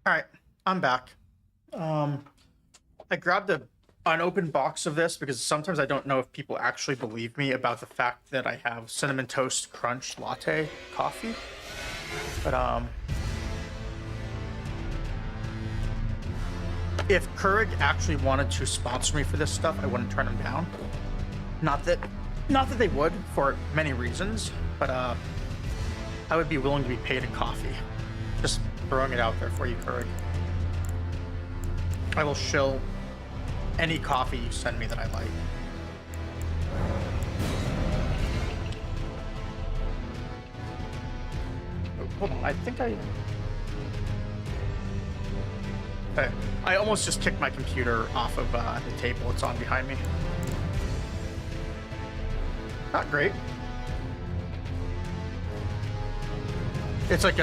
All right, I'm back. I grabbed a unopened box of this because sometimes I don't know if people actually believe me about the fact that I have cinnamon toast crunch latte coffee. But if Keurig actually wanted to sponsor me for this stuff, I wouldn't turn them down. Not that they would for many reasons, but I would be willing to be paid in coffee. Just throwing it out there for you, Keurig. I will shill any coffee you send me that I like. Oh, hold on, I think I... Okay. I almost just kicked my computer off of the table it's on behind me. Not great. It's like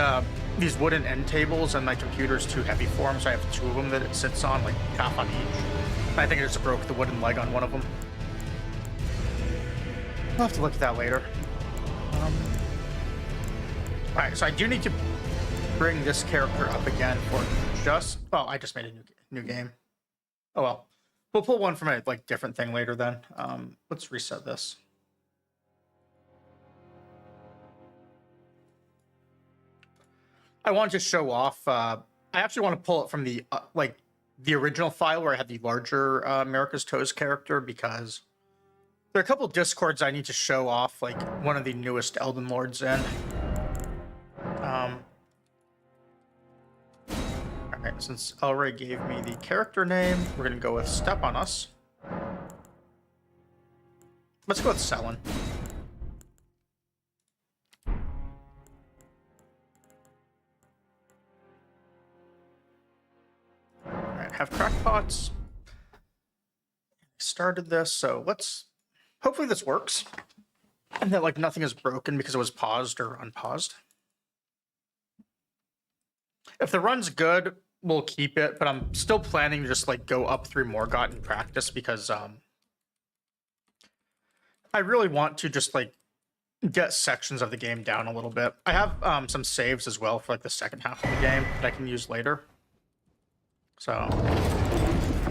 these wooden end tables, and my computer's too heavy for them, so I have two of them that it sits on, like half on each. I think I just broke the wooden leg on one of them. I'll have to look at that later. Alright, so I do need to bring this character up again for just... Well, I just made a new game. Oh well. We'll pull one from a different thing later then. Let's reset this. I wanted to show off. I actually want to pull it from the the original file where I had the larger America's Toes character, because there are a couple discords I need to show off, like one of the newest Elden Lords in. Alright, since Elray gave me the character name, we're gonna go with Step on Us. Let's go with Selin. Have crackpots. Started this, so let's... Hopefully this works. And that nothing is broken because it was paused or unpaused. If the run's good, we'll keep it, but I'm still planning to just go up through Morgott and practice, because I really want to just get sections of the game down a little bit. I have some saves as well for the second half of the game that I can use later. So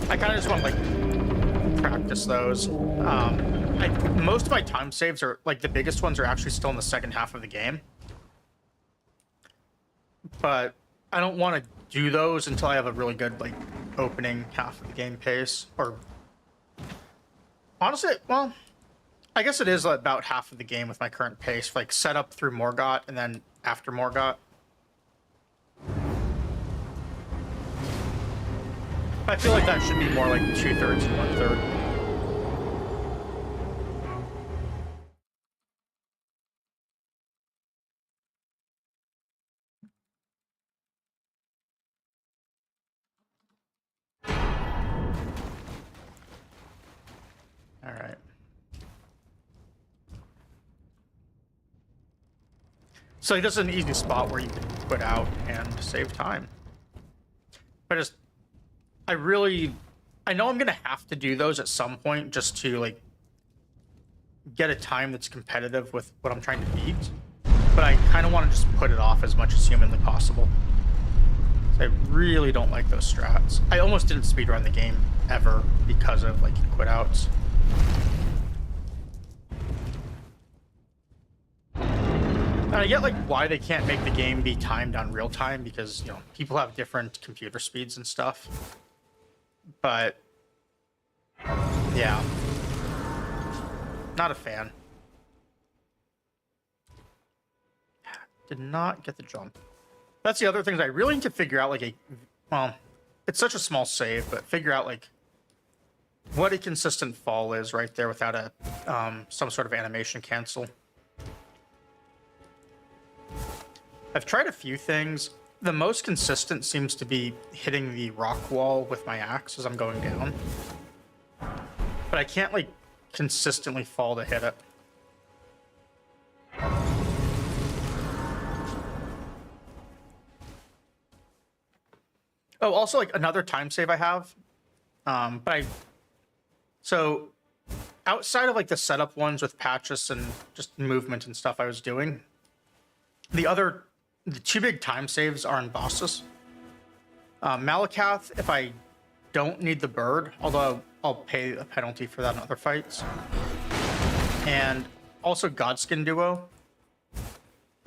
I kind of just want to practice those. Most of my time saves are the biggest ones are actually still in the second half of the game, but I don't want to do those until I have a really good opening half of the game pace. Or honestly, well, I guess it is about half of the game with my current pace, set up through Morgott and then after Morgott. I feel like that should be more 2/3 and 1/3. All right. So this is an easy spot where you can quit out and save time. But I know I'm gonna have to do those at some point just to get a time that's competitive with what I'm trying to beat, but I kind of want to just put it off as much as humanly possible. I really don't like those strats. I almost didn't speedrun the game ever because of quit outs. And I get why they can't make the game be timed on real time, because people have different computer speeds and stuff. But yeah, not a fan. Did not get the jump. That's the other thing, I really need to figure out well, it's such a small save, but figure out what a consistent fall is right there without a some sort of animation cancel. I've tried a few things. The most consistent seems to be hitting the rock wall with my axe as I'm going down. But I can't consistently fall to hit it. Oh, also another time save I have. So outside of the setup ones with patches and just movement and stuff I was doing, the two big time saves are in bosses. Malakath, if I don't need the bird, although I'll pay a penalty for that in other fights. And also Godskin Duo.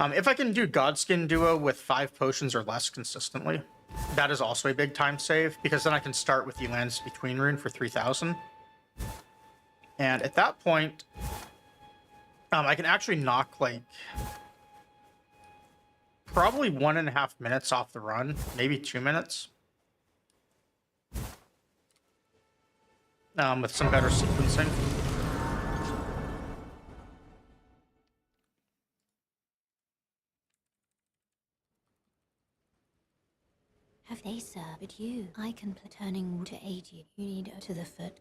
If I can do Godskin Duo with 5 potions or less consistently, that is also a big time save, because then I can start with the Lands Between rune for 3,000. And at that point, I can actually knock, like, probably 1.5 minutes off the run, maybe 2 minutes. With some better sequencing. Have they served you? I can turning to aid you. You need to the foot.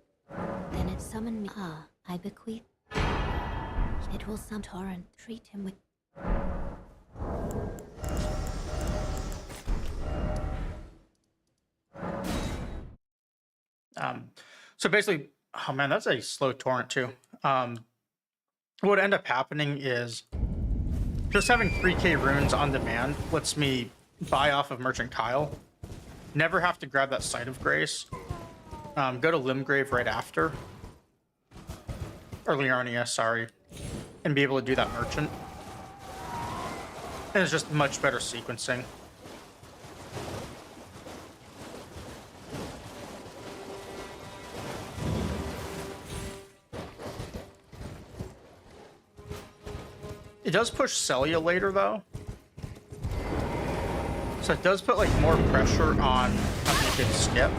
Then it summon me. Ah, I bequeath. It will some torrent. Treat him with. So basically, oh man, that's a slow torrent too. What would end up happening is just having 3k runes on demand lets me buy off of Merchant Kyle. Never have to grab that Site of Grace. Go to Limgrave right after. Or Liurnia, sorry. And be able to do that Merchant. And it's just much better sequencing. It does push Celia later, though. So it does put, like, more pressure on having a good skip.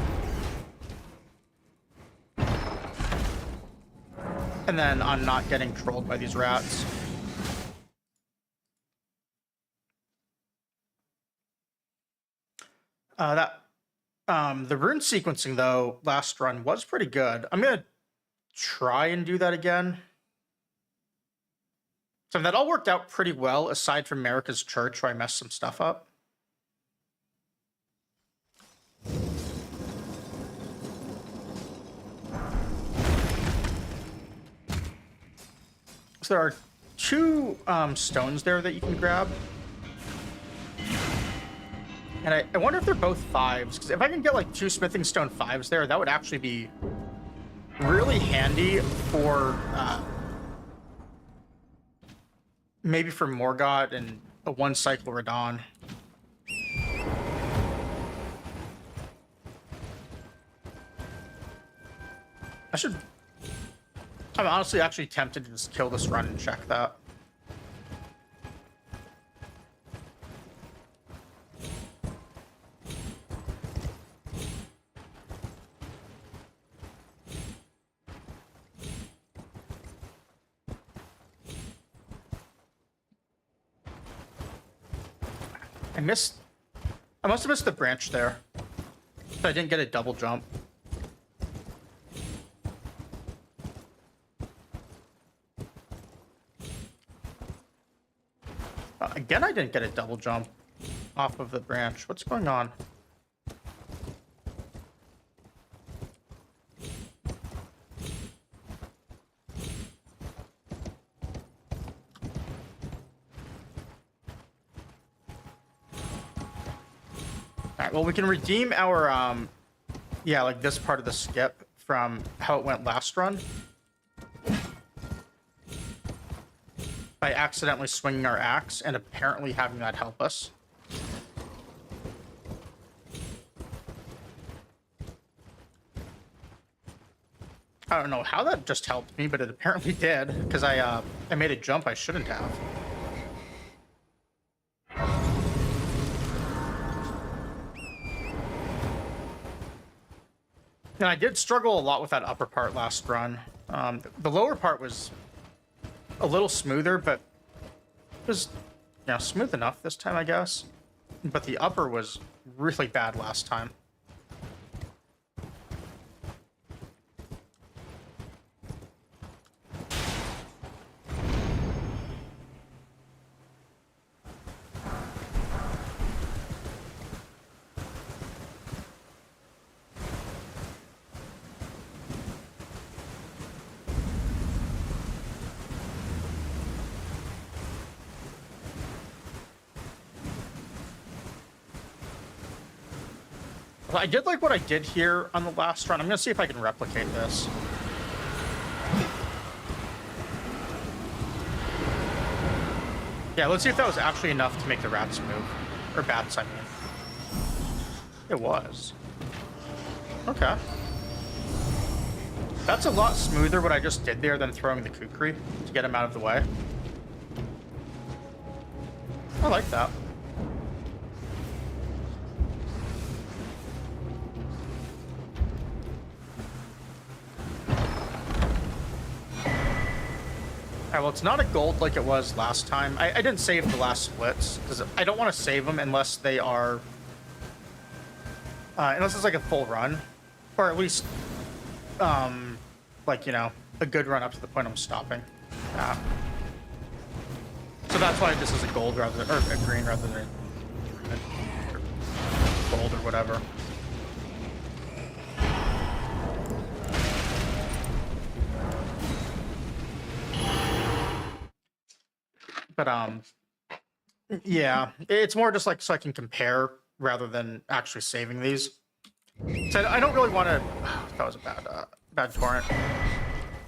And then on not getting trolled by these rats. The rune sequencing, though, last run was pretty good. I'm gonna try and do that again. So that all worked out pretty well, aside from Marika's Church, where I messed some stuff up. So there are 2 stones there that you can grab. And I wonder if they're both 5s, because if I can get like 2 smithing stone 5s there, that would actually be really handy for maybe for Morgott and a 1-cycle Radahn. I'm honestly actually tempted to just kill this run and check that. I must have missed the branch there. So I didn't get a double jump. Again, I didn't get a double jump off of the branch. What's going on? All right, well, we can redeem our, yeah, like this part of the skip from how it went last run by accidentally swinging our axe and apparently having that help us. I don't know how that just helped me, but it apparently did, because I made a jump I shouldn't have. And I did struggle a lot with that upper part last run. The lower part was a little smoother, but it was, you know, smooth enough this time, I guess. But the upper was really bad last time. I did like what I did here on the last run. I'm gonna see if I can replicate this. Yeah, let's see if that was actually enough to make the rats move. Or bats, I mean. It was. Okay. That's a lot smoother what I just did there than throwing the kukri to get him out of the way. I like that. Alright, well, it's not a gold like it was last time. I didn't save the last splits, because I don't want to save them unless they are... unless it's like a full run. Or at least, like, you know, a good run up to the point I'm stopping. So that's why this is a gold rather than... or a green rather than a gold or whatever. But, yeah, it's more just like so I can compare rather than actually saving these. So I don't really want to... that was a bad torrent.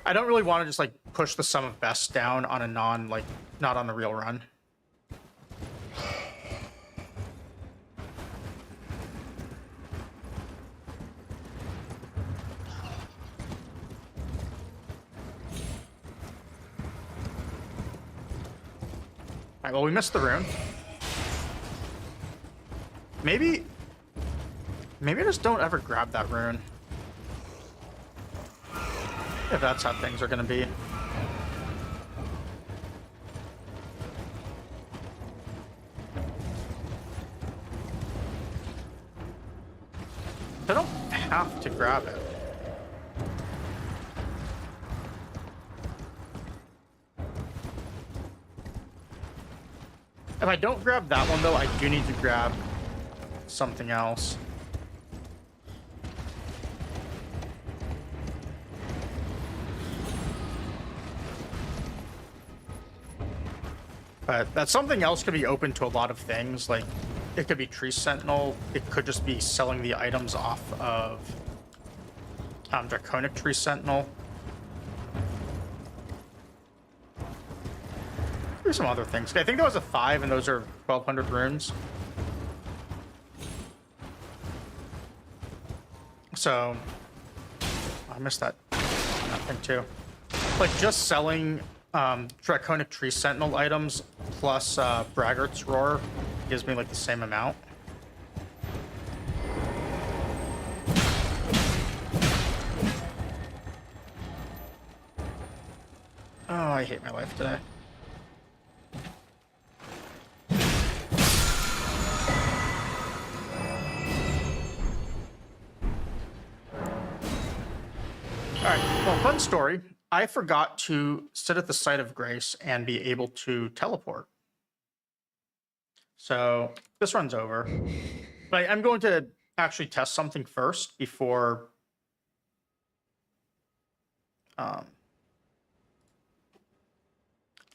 I don't really want to just, like, push the sum of best down on a not on the real run. Alright, well, we missed the rune. Maybe I just don't ever grab that rune. If that's how things are gonna be. I don't have to grab it. If I don't grab that one, though, I do need to grab something else. But that something else could be open to a lot of things. Like, it could be Tree Sentinel. It could just be selling the items off of Draconic Tree Sentinel. There's some other things. I think that was a 5, and those are 1,200 runes. So, I missed that thing too. Like, just selling Draconic Tree Sentinel items plus Braggart's Roar gives me like the same amount. Oh, I hate my life today. Alright, well, fun story. I forgot to sit at the site of grace and be able to teleport. So this run's over. But I'm going to actually test something first before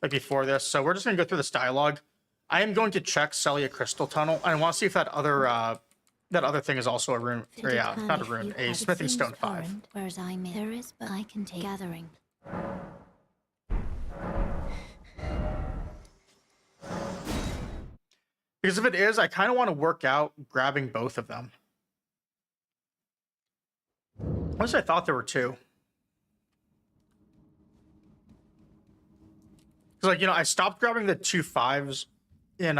before this. So we're just gonna go through this dialogue. I am going to check Celia Crystal Tunnel. I want to see if that other thing is also a rune. Or, yeah, not a rune, a Smithing Stone 5. Whereas there is, but I can take gathering. Because if it is, I kind of want to work out grabbing both of them. At least I thought there were 2. Because, like, you know, I stopped grabbing the 2 5s in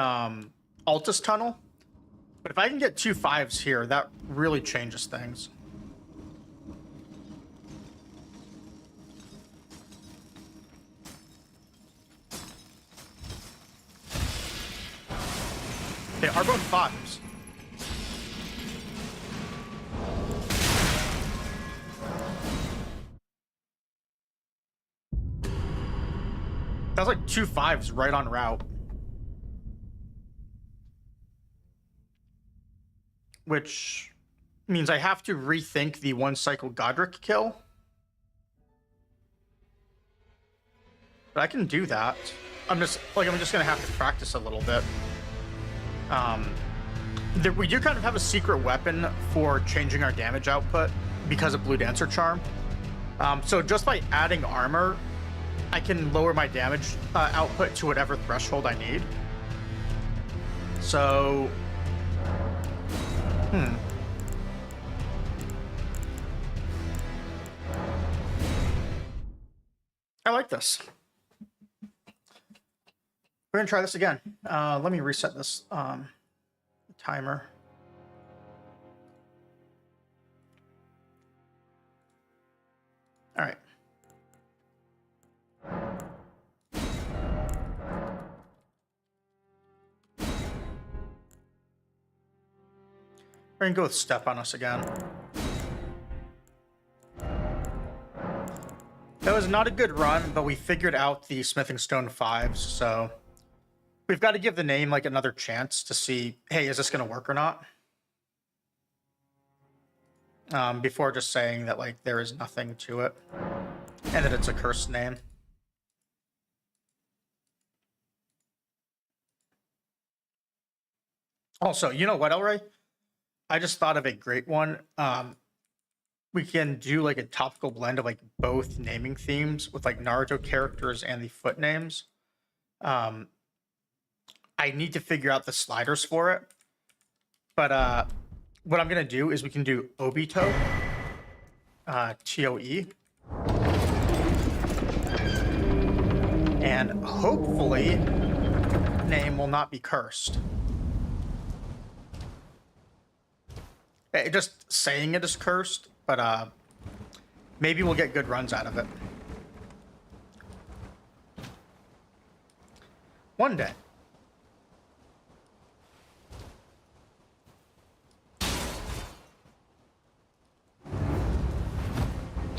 Altus Tunnel. But if I can get 2 5s here, that really changes things. They are both 5s. That's like 2 5s right on route. Which means I have to rethink the 1 cycle Godric kill. But I can do that. I'm just gonna have to practice a little bit. We do kind of have a secret weapon for changing our damage output because of Blue Dancer Charm. So just by adding armor, I can lower my damage output to whatever threshold I need. So, I like this. We're gonna try this again. Let me reset this timer. All right. We're gonna go with Step on us again. That was not a good run, but we figured out the Smithing Stone 5s, so we've got to give the name like another chance to see, hey, is this gonna work or not? Before just saying that like there is nothing to it and that it's a cursed name. Also, you know what, Elray? I just thought of a great one. We can do like a topical blend of like both naming themes with like Naruto characters and the foot names. I need to figure out the sliders for it. But what I'm gonna do is we can do Obito, TOE. And hopefully name will not be cursed. Just saying it is cursed, but maybe we'll get good runs out of it. One day.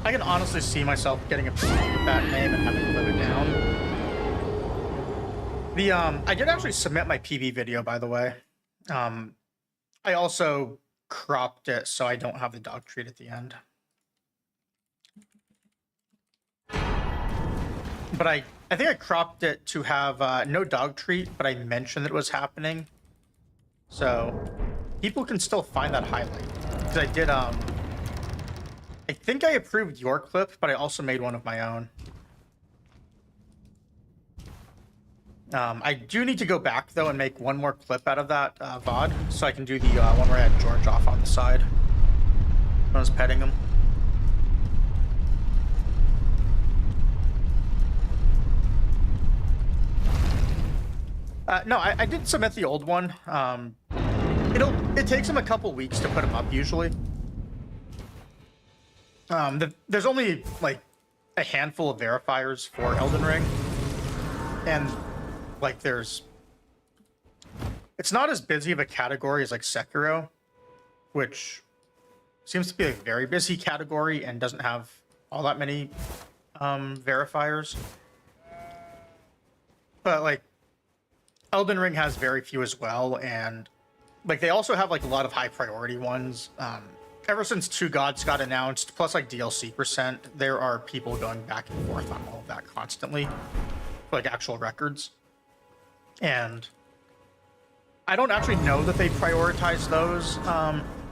I can honestly see myself getting a that name and having to live it down. I did actually submit my PB video, by the way. I also cropped it so I don't have the dog treat at the end. But I think I cropped it to have no dog treat, but I mentioned that it was happening. So people can still find that highlight. Because I did, I think I approved your clip, but I also made one of my own. I do need to go back, though, and make one more clip out of that VOD, so I can do the one where I had George off on the side when I was petting him. No, I did submit the old one. It takes him a couple weeks to put him up, usually. There's only, like, a handful of verifiers for Elden Ring, and like it's not as busy of a category as like Sekiro, which seems to be a very busy category and doesn't have all that many verifiers. But like Elden Ring has very few as well, and like they also have like a lot of high priority ones. Ever since Two Gods got announced, plus like DLC percent, there are people going back and forth on all of that constantly for like actual records. And I don't actually know that they prioritize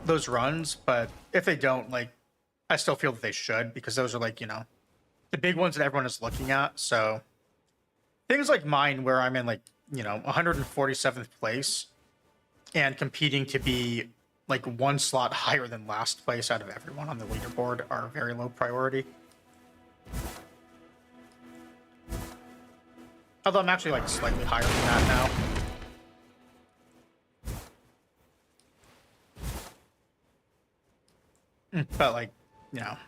those runs, but if they don't, like, I still feel that they should, because those are like, you know, the big ones that everyone is looking at. So things like mine, where I'm in like, you know, 147th place and competing to be like one slot higher than last place out of everyone on the leaderboard, are very low priority. Although I'm actually like slightly higher than that now. But like, you know,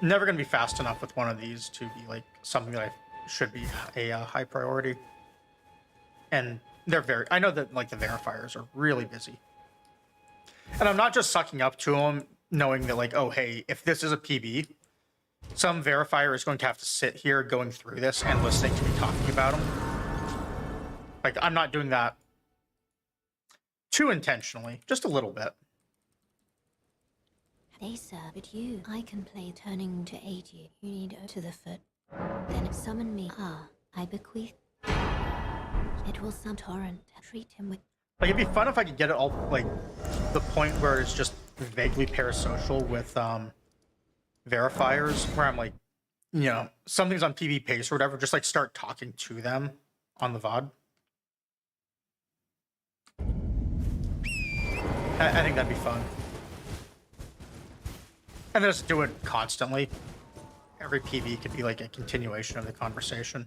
never gonna be fast enough with one of these to be like something that I should be a high priority. And they're I know that like the verifiers are really busy. And I'm not just sucking up to them knowing that like, oh, hey, if this is a PB, some verifier is going to have to sit here going through this and listening to me talking about them. Like, I'm not doing that too intentionally, just a little bit. They serve but you. I can play turning to aid you. You need to the foot. Then summon me. I bequeath. It will some torrent. Treat him with. Like, it'd be fun if I could get it all, like, the point where it's just vaguely parasocial with verifiers, where I'm like, you know, something's on PB pace or whatever, just like start talking to them on the VOD. I think that'd be fun. And just do it constantly. Every PB could be like a continuation of the conversation.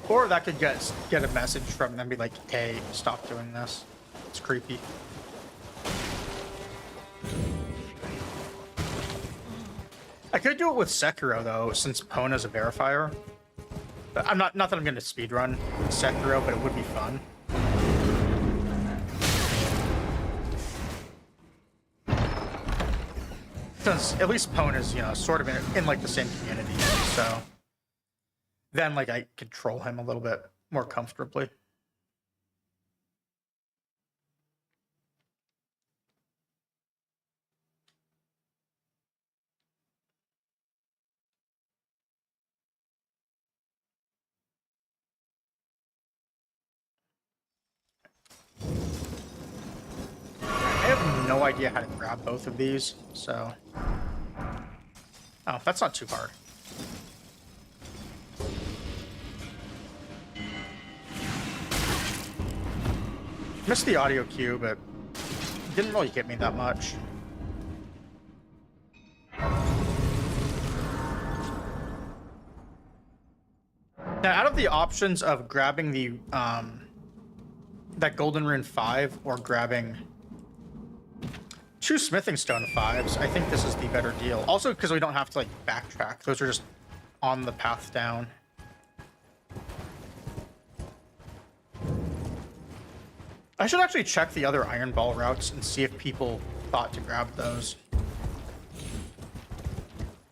Or that could get a message from them, be like, hey, stop doing this. It's creepy. I could do it with Sekiro though, since Pona's a verifier. But not that I'm gonna speedrun Sekiro, but it would be fun. Since at least Pona's, you know, sort of in like the same community, so then like I could troll him a little bit more comfortably. I have no idea how to grab both of these, so... Oh, that's not too hard. Missed the audio cue, but didn't really hit me that much. Now, out of the options of grabbing the that Golden Rune 5 or grabbing 2 Smithing Stone 5s, I think this is the better deal. Also, because we don't have to like backtrack; those are just on the path down. I should actually check the other Iron Ball routes and see if people thought to grab those.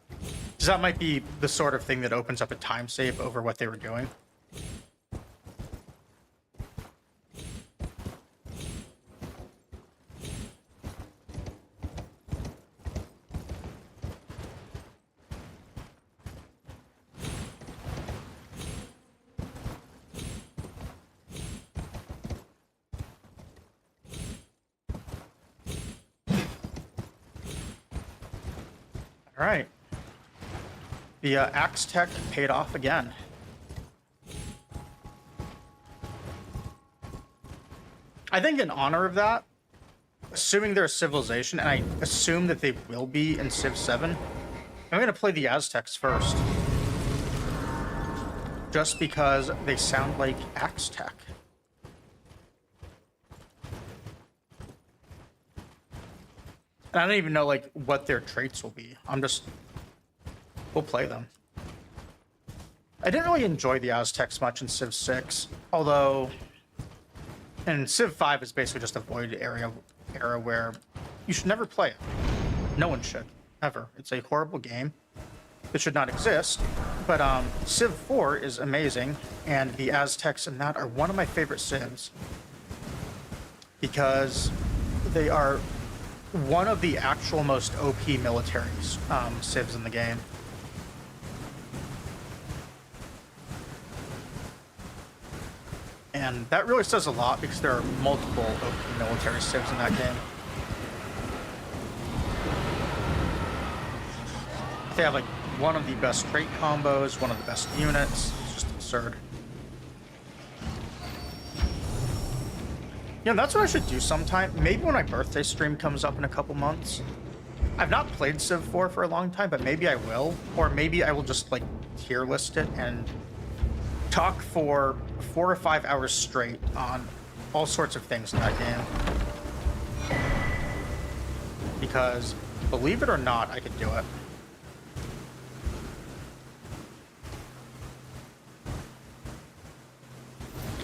Because that might be the sort of thing that opens up a time save over what they were doing. All right. The Axe Tech paid off again. I think in honor of that, assuming they're a civilization, and I assume that they will be in Civ 7, I'm going to play the Aztecs first. Just because they sound like Axe Tech. And I don't even know, like, what their traits will be. We'll play them. I didn't really enjoy the Aztecs much in Civ 6, although... And Civ 5 is basically just a void era where you should never play it. No one should, ever. It's a horrible game that should not exist. But Civ 4 is amazing, and the Aztecs in that are one of my favorite Civs. Because they are one of the actual most OP military Civs in the game. And that really says a lot because there are multiple OP military Civs in that game. They have like one of the best trait combos, one of the best units. It's just absurd. You know, that's what I should do sometime. Maybe when my birthday stream comes up in a couple months. I've not played Civ 4 for a long time, but maybe I will. Or maybe I will just, like, tier list it and talk for 4 or 5 hours straight on all sorts of things in that game. Because, believe it or not, I could do it.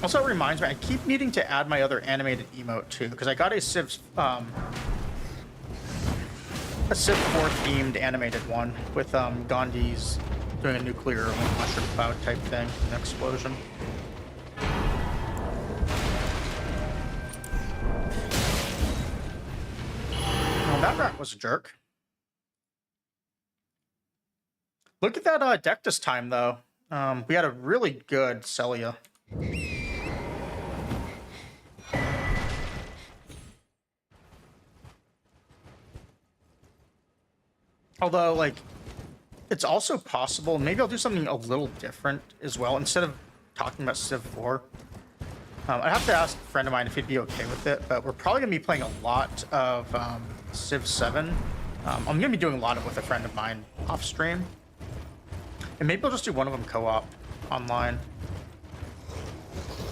Also, it reminds me, I keep needing to add my other animated emote too, because I got a Civ 4 themed animated one with Gandhi's doing a nuclear like mushroom cloud type thing, an explosion. Well, that rat was a jerk. Look at that deck this time though. We had a really good Celia. Although, like, it's also possible, maybe I'll do something a little different as well. Instead of talking about Civ 4, I have to ask a friend of mine if he'd be okay with it, but we're probably going to be playing a lot of Civ 7. I'm going to be doing a lot of it with a friend of mine off stream. And maybe I'll just do one of them co-op online.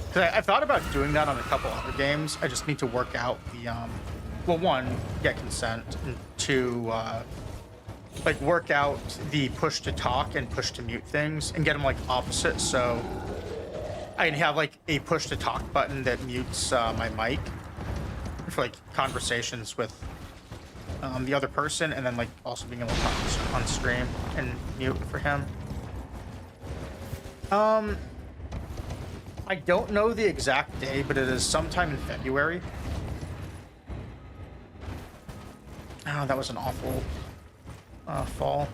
Because I thought about doing that on a couple other games. I just need to work out the, well, one, get consent, and two, like work out the push to talk and push to mute things and get them like opposite, so I can have like a push to talk button that mutes my mic for like conversations with the other person, and then like also being able to talk on stream and mute for him. I don't know the exact day, but it is sometime in February. Oh, that was an awful fall.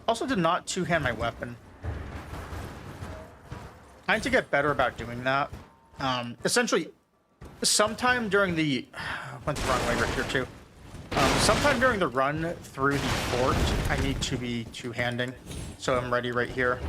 Also did not two-hand my weapon. I need to get better about doing that. Essentially, sometime during the... went the wrong way right here, too. Sometime during the run through the fort, I need to be two-handing. So I'm ready right here.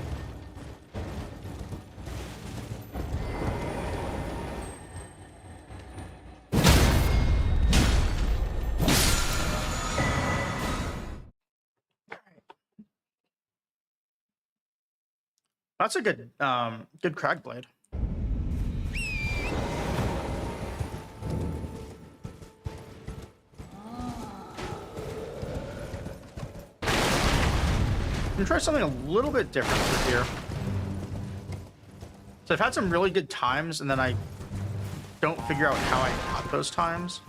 That's a good, good crag blade. I'm gonna try something a little bit different for here. So I've had some really good times, and then I don't figure out how I got those times.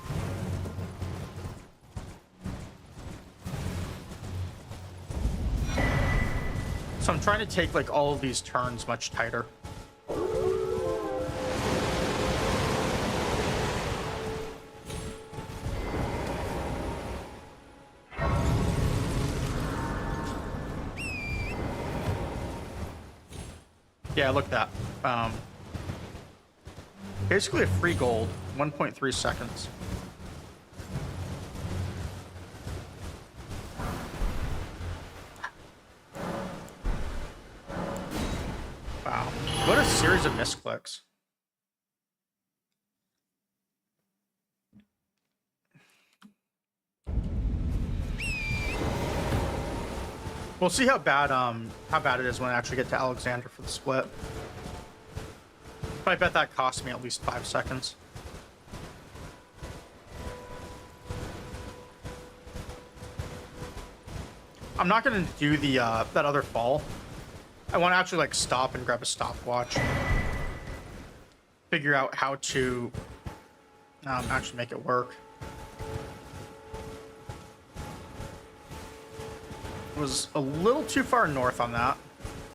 So I'm trying to take like all of these turns much tighter. Yeah, look at that. Basically a free gold, 1.3 seconds. Wow, what a series of misclicks. We'll see how bad it is when I actually get to Alexander for the split. But I bet that cost me at least 5 seconds. I'm not gonna do the that other fall. I want to actually like stop and grab a stopwatch. Figure out how to actually make it work. Was a little too far north on that.